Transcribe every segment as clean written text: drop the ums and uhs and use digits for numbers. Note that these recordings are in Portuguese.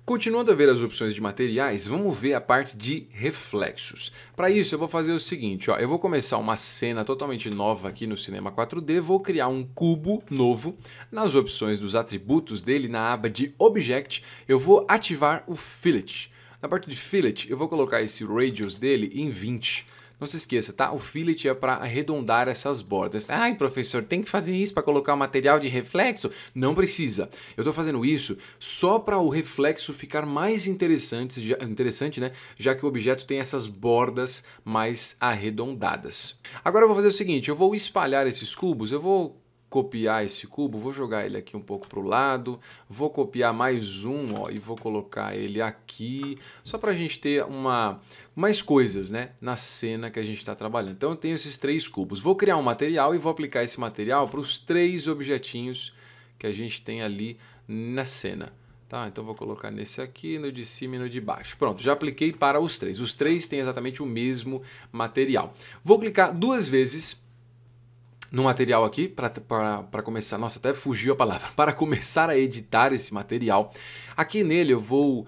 Continuando a ver as opções de materiais, vamos ver a parte de reflexos. Para isso eu vou fazer o seguinte, ó, eu vou começar uma cena totalmente nova aqui no Cinema 4D, vou criar um cubo novo, nas opções dos atributos dele, na aba de Object, eu vou ativar o Fillet. Na parte de Fillet eu vou colocar esse Radius dele em 20. Não se esqueça, tá? O fillet é para arredondar essas bordas. Ai, professor, tem que fazer isso para colocar o material de reflexo? Não precisa. Eu estou fazendo isso só para o reflexo ficar mais interessante, né? Já que o objeto tem essas bordas mais arredondadas. Agora eu vou fazer o seguinte, eu vou espalhar esses cubos, eu vou copiar esse cubo, vou jogar ele aqui um pouco para o lado, vou copiar mais um, ó, e vou colocar ele aqui, só para a gente ter mais coisas, né, na cena que a gente está trabalhando. Então eu tenho esses 3 cubos, vou criar um material e vou aplicar esse material para os 3 objetinhos que a gente tem ali na cena. Tá, então vou colocar nesse aqui, no de cima e no de baixo. Pronto, já apliquei para os 3. Os 3 têm exatamente o mesmo material. Vou clicar 2 vezes no material aqui, para começar, nossa, até fugiu a palavra, para começar a editar esse material. Aqui nele eu vou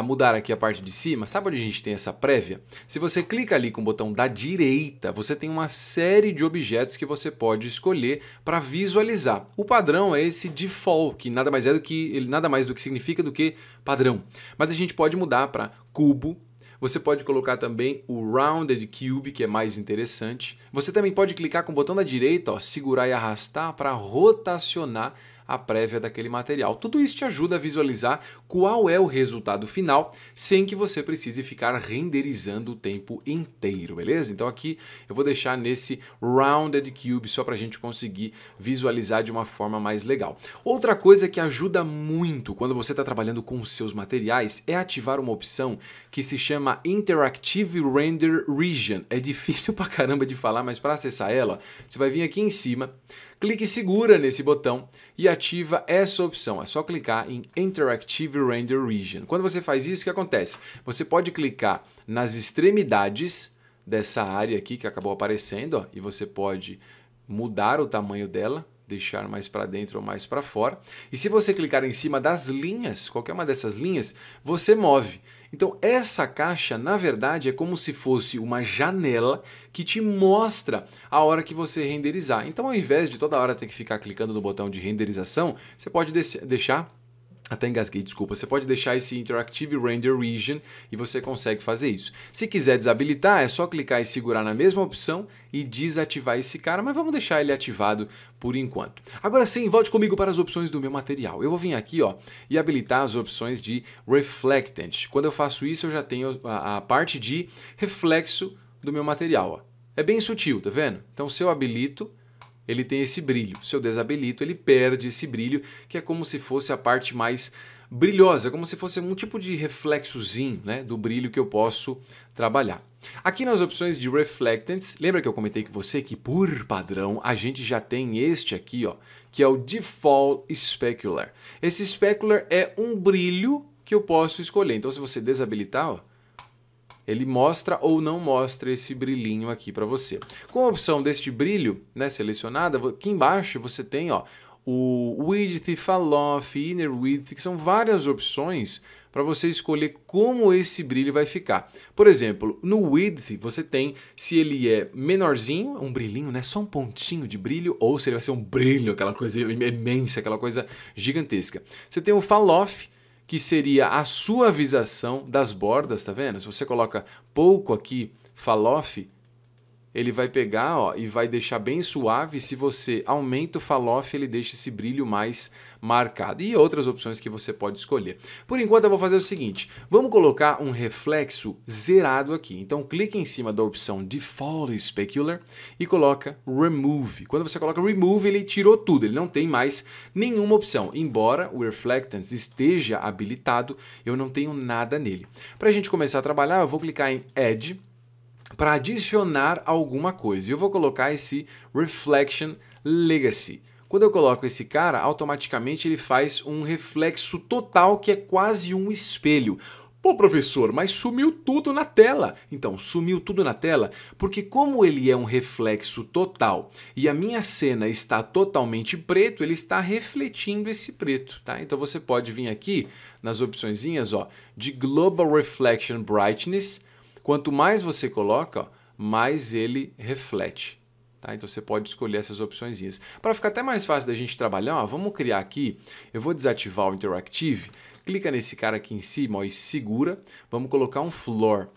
mudar aqui a parte de cima, sabe onde a gente tem essa prévia? Se você clica ali com o botão da direita, você tem uma série de objetos que você pode escolher para visualizar. O padrão é esse default, que nada mais do que significa do que padrão. Mas a gente pode mudar para cubo. Você pode colocar também o Rounded Cube, que é mais interessante. Você também pode clicar com o botão da direita, ó, segurar e arrastar para rotacionar a prévia daquele material. Tudo isso te ajuda a visualizar qual é o resultado final, sem que você precise ficar renderizando o tempo inteiro, beleza? Então aqui eu vou deixar nesse Rounded Cube só para a gente conseguir visualizar de uma forma mais legal. Outra coisa que ajuda muito quando você está trabalhando com os seus materiais é ativar uma opção que se chama Interactive Render Region. É difícil pra caramba de falar, mas para acessar ela, você vai vir aqui em cima, clique e segura nesse botão e ativa essa opção. É só clicar em Interactive Render Region. Quando você faz isso, o que acontece? Você pode clicar nas extremidades dessa área aqui que acabou aparecendo, ó, e você pode mudar o tamanho dela, deixar mais para dentro ou mais para fora. E se você clicar em cima das linhas, qualquer uma dessas linhas, você move. Então essa caixa, na verdade, é como se fosse uma janela que te mostra a hora que você renderizar. Então ao invés de toda hora ter que ficar clicando no botão de renderização, você pode deixar... Até engasguei, desculpa. Você pode deixar esse Interactive Render Region e você consegue fazer isso. Se quiser desabilitar, é só clicar e segurar na mesma opção e desativar esse cara, mas vamos deixar ele ativado por enquanto. Agora sim, volte comigo para as opções do meu material. Eu vou vir aqui, ó, e habilitar as opções de Reflectant. Quando eu faço isso, eu já tenho a parte de reflexo do meu material. Ó. É bem sutil, tá vendo? Então se eu habilito, ele tem esse brilho. Se eu desabilito, ele perde esse brilho, que é como se fosse a parte mais brilhosa, como se fosse um tipo de reflexozinho, né, do brilho que eu posso trabalhar. Aqui nas opções de Reflectants, lembra que eu comentei com você que por padrão a gente já tem este aqui, ó, que é o Default Specular. Esse Specular é um brilho que eu posso escolher. Então se você desabilitar, ó, ele mostra ou não mostra esse brilhinho aqui para você. Com a opção deste brilho, né, selecionada, aqui embaixo você tem, ó, o Width, Fall Off, Inner Width, que são várias opções para você escolher como esse brilho vai ficar. Por exemplo, no Width você tem se ele é menorzinho, um brilhinho, né, só um pontinho de brilho, ou se ele vai ser um brilho, aquela coisa imensa, aquela coisa gigantesca. Você tem o Fall Off, que seria a suavização das bordas, tá vendo? Se você coloca pouco aqui, fall off, ele vai pegar, ó, e vai deixar bem suave. Se você aumenta o fall off, ele deixa esse brilho mais marcado. E outras opções que você pode escolher. Por enquanto eu vou fazer o seguinte, vamos colocar um reflexo zerado aqui. Então clique em cima da opção Default Specular e coloca Remove. Quando você coloca Remove, ele tirou tudo, ele não tem mais nenhuma opção. Embora o Reflectance esteja habilitado, eu não tenho nada nele. Para a gente começar a trabalhar, eu vou clicar em Add para adicionar alguma coisa. Eu vou colocar esse Reflection Legacy. Quando eu coloco esse cara, automaticamente ele faz um reflexo total que é quase um espelho. Pô, professor, mas sumiu tudo na tela. Então, sumiu tudo na tela porque como ele é um reflexo total e a minha cena está totalmente preto, ele está refletindo esse preto, tá? Então você pode vir aqui nas opçõezinhas, ó, de Global Reflection Brightness. Quanto mais você coloca, ó, mais ele reflete. Tá? Então você pode escolher essas opçõezinhas. Para ficar até mais fácil da gente trabalhar, ó, vamos criar aqui, eu vou desativar o Interactive, clica nesse cara aqui em cima ó, e segura, vamos colocar um Floor.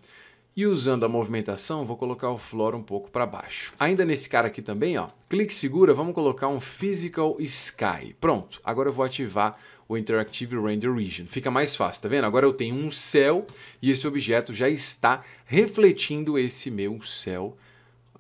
E usando a movimentação, vou colocar o Floor um pouco para baixo. Ainda nesse cara aqui também, ó, clique e segura, vamos colocar um Physical Sky. Pronto, agora eu vou ativar o Interactive Render Region. Fica mais fácil, tá vendo? Agora eu tenho um céu e esse objeto já está refletindo esse meu céu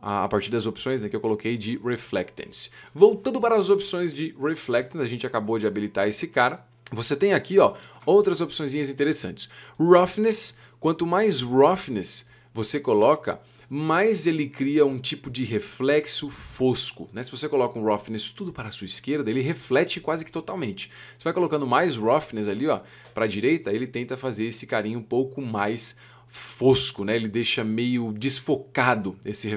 a partir das opções, né, que eu coloquei de Reflectance. Voltando para as opções de Reflectance, a gente acabou de habilitar esse cara. Você tem aqui ó, outras opções interessantes. Roughness, quanto mais Roughness você coloca, mais ele cria um tipo de reflexo fosco. Né? Se você coloca um Roughness tudo para a sua esquerda, ele reflete quase que totalmente. Você vai colocando mais Roughness ali para a direita, ele tenta fazer esse carinho um pouco mais fosco, né? Ele deixa meio desfocado esse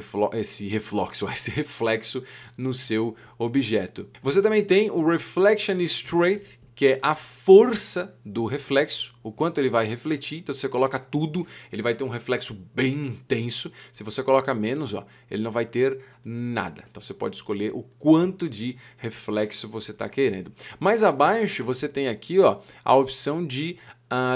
reflexo no seu objeto. Você também tem o Reflection Strength, que é a força do reflexo, o quanto ele vai refletir. Então, se você coloca tudo, ele vai ter um reflexo bem intenso. Se você coloca menos, ó, ele não vai ter nada. Então, você pode escolher o quanto de reflexo você está querendo. Mais abaixo, você tem aqui ó, a opção de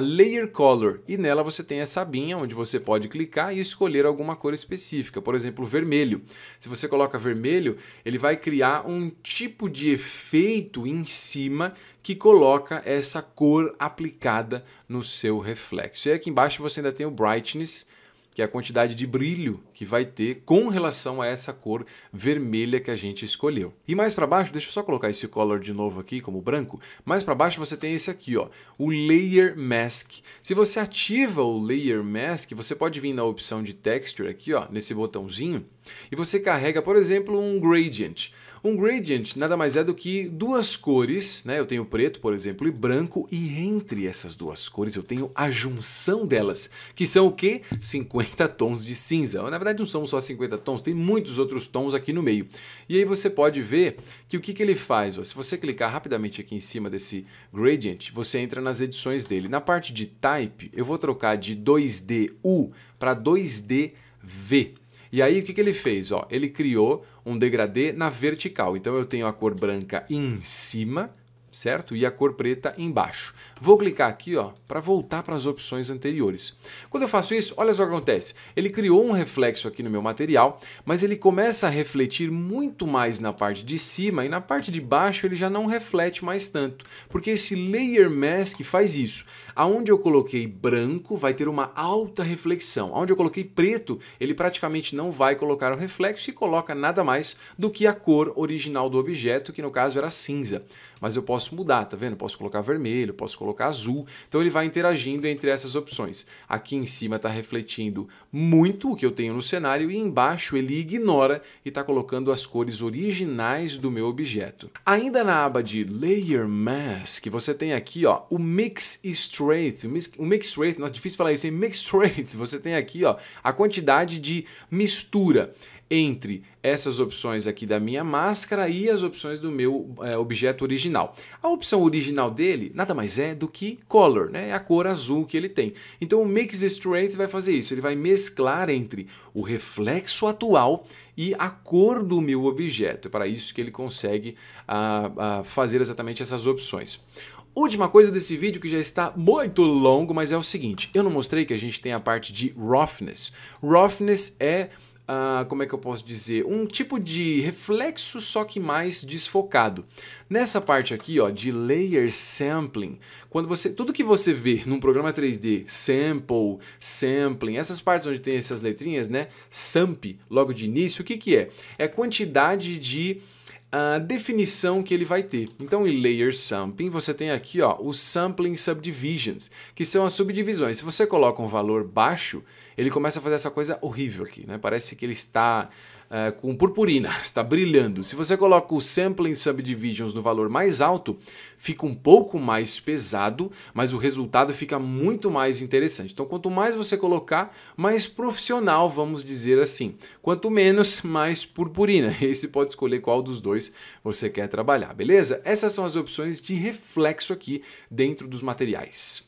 Layer Color, e nela você tem essa abinha onde você pode clicar e escolher alguma cor específica, por exemplo, vermelho. Se você coloca vermelho, ele vai criar um tipo de efeito em cima que coloca essa cor aplicada no seu reflexo. E aqui embaixo você ainda tem o Brightness, que é a quantidade de brilho que vai ter com relação a essa cor vermelha que a gente escolheu. E mais para baixo, deixa eu só colocar esse color de novo aqui como branco, mais para baixo você tem esse aqui, ó, o Layer Mask. Se você ativa o Layer Mask, você pode vir na opção de Texture aqui, ó, nesse botãozinho, e você carrega, por exemplo, um Gradient. Um gradient nada mais é do que duas cores, né? Eu tenho preto, por exemplo, e branco, e entre essas duas cores eu tenho a junção delas, que são o quê? 50 tons de cinza. Na verdade não são só 50 tons, tem muitos outros tons aqui no meio. E aí você pode ver que o que ele faz, ó, se você clicar rapidamente aqui em cima desse gradient, você entra nas edições dele. Na parte de Type, eu vou trocar de 2D U para 2D V. E aí o que ele fez? Ó, ele criou um degradê na vertical. Então eu tenho a cor branca em cima, certo? E a cor preta embaixo. Vou clicar aqui para voltar para as opções anteriores. Quando eu faço isso, olha só o que acontece. Ele criou um reflexo aqui no meu material, mas ele começa a refletir muito mais na parte de cima e na parte de baixo ele já não reflete mais tanto. Porque esse Layer Mask faz isso. Aonde eu coloquei branco vai ter uma alta reflexão. Aonde eu coloquei preto, ele praticamente não vai colocar o reflexo e coloca nada mais do que a cor original do objeto, que no caso era cinza. Mas eu posso mudar, tá vendo? Posso colocar vermelho, posso colocar azul. Então ele vai interagindo entre essas opções. Aqui em cima está refletindo muito o que eu tenho no cenário e embaixo ele ignora e está colocando as cores originais do meu objeto. Ainda na aba de Layer Mask, você tem aqui o Mix Straight. O Mix Straight, não é difícil falar isso, hein? Mix Straight. Você tem aqui a quantidade de mistura entre essas opções aqui da minha máscara e as opções do meu objeto original. A opção original dele nada mais é do que Color, né? É a cor azul que ele tem. Então o Mix Straight vai fazer isso, ele vai mesclar entre o reflexo atual e a cor do meu objeto. É para isso que ele consegue fazer exatamente essas opções. Última coisa desse vídeo que já está muito longo, mas é o seguinte, eu não mostrei que a gente tem a parte de Roughness. Roughness é como é que eu posso dizer? Um tipo de reflexo, só que mais desfocado. Nessa parte aqui, de Layer Sampling, quando tudo que você vê num programa 3D, Sample, Sampling, essas partes onde tem essas letrinhas, né? Samp, logo de início, o que que é? É a quantidade de definição que ele vai ter. Então, em Layer Sampling, você tem aqui os Sampling Subdivisions, que são as subdivisões. Se você coloca um valor baixo, ele começa a fazer essa coisa horrível aqui, né? Parece que ele está com purpurina, está brilhando. Se você coloca o Sampling Subdivisions no valor mais alto, fica um pouco mais pesado, mas o resultado fica muito mais interessante. Então, quanto mais você colocar, mais profissional, vamos dizer assim. Quanto menos, mais purpurina. E aí você pode escolher qual dos dois você quer trabalhar, beleza? Essas são as opções de reflexo aqui dentro dos materiais.